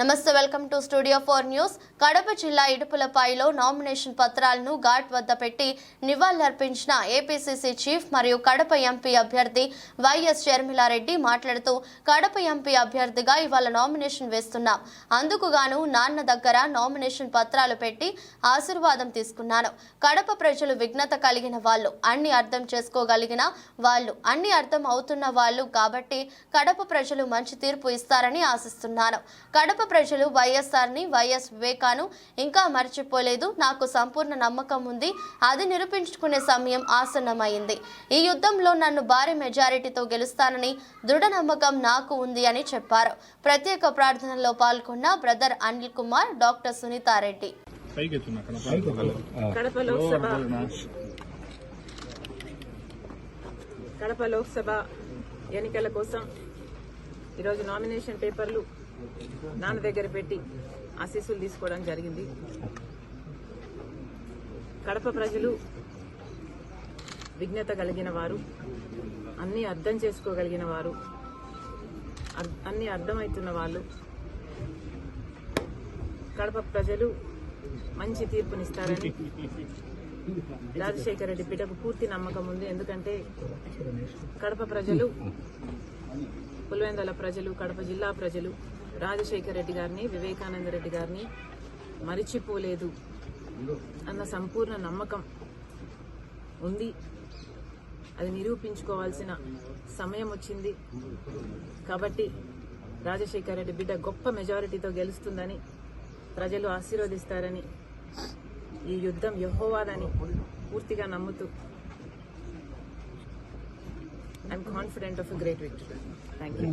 నమస్తే welcome to studio 4 news. Kadapa జిల్లా ఇడుపులపాయలో nomination పత్రాలను ఘాట్ వద్ద పెట్టి నివాళులర్పించిన ఏపీసీసీ చీఫ్ మరియు కడప ఎంపీ అభ్యర్థి వైఎస్ షర్మిలారెడ్డి మాట్లాడుతూ కడప ఎంపీ అభ్యర్థిగా ఇవాళ నామినేషన్ వేస్తున్నాం. అందుకు గాను నాన్న దగ్గర నామినేషన్ పత్రాలు పెట్టి ఆశీర్వాదం తీసుకున్నాను. కడప ప్రజలు విఘ్నత కలిగిన వాళ్ళు, అన్ని అర్థం చేసుకోగలిగిన వాళ్ళు, అన్ని అర్థం అవుతున్న వాళ్ళు కాబట్టి కడప ప్రజలు మంచి తీర్పు ఇస్తారని ఆశిస్తున్నాను. కడప ప్రజలు వైఎస్ఆర్ని, వైఎస్ వివేకాను ఇంకా మర్చిపోలేదు. నాకు సంపూర్ణ నమ్మకం ఉంది. అది నిరూపించుకునే సమయం ఆసన్నమైంది. ఈ యుద్ధంలో నన్ను భారీ మెజారిటీతో గెలుస్తానని దృఢ నమ్మకం నాకు ఉంది అని చెప్పారు. ప్రత్యేక ప్రార్థనలో పాల్గొన్న బ్రదర్ అనిల్ కుమార్, డాక్టర్ సునీతారెడ్డి. కడప లోక్సభ ఎన్నికల కోసం ఈరోజు నామినేషన్ పేపర్లు నాన్న దగ్గర పెట్టి ఆశీస్సులు తీసుకోవడం జరిగింది. కడప ప్రజలు విఘ్నత కలిగిన వారు, అన్ని అర్థం చేసుకోగలిగిన వారు, అన్ని అర్థమవుతున్న వాళ్ళు. కడప ప్రజలు మంచి తీర్పునిస్తారని రాజశేఖర రెడ్డి బిడ్డకు పూర్తి నమ్మకం ఉంది. ఎందుకంటే కడప ప్రజలు, పులివెందుల ప్రజలు, కడప జిల్లా ప్రజలు రాజశేఖర రెడ్డి గారిని, వివేకానంద రెడ్డి గారిని మరిచిపోలేదు అన్న సంపూర్ణ నమ్మకం ఉంది. అది నిరూపించుకోవాల్సిన సమయం వచ్చింది. కాబట్టి రాజశేఖర రెడ్డి బిడ్డ గొప్ప మెజారిటీతో గెలుస్తుందని ప్రజలు ఆశీర్వదిస్తారని, ఈ యుద్ధం యెహోవాదని పూర్తిగా నమ్ముతూ I'm confident of a great victory. Thank you.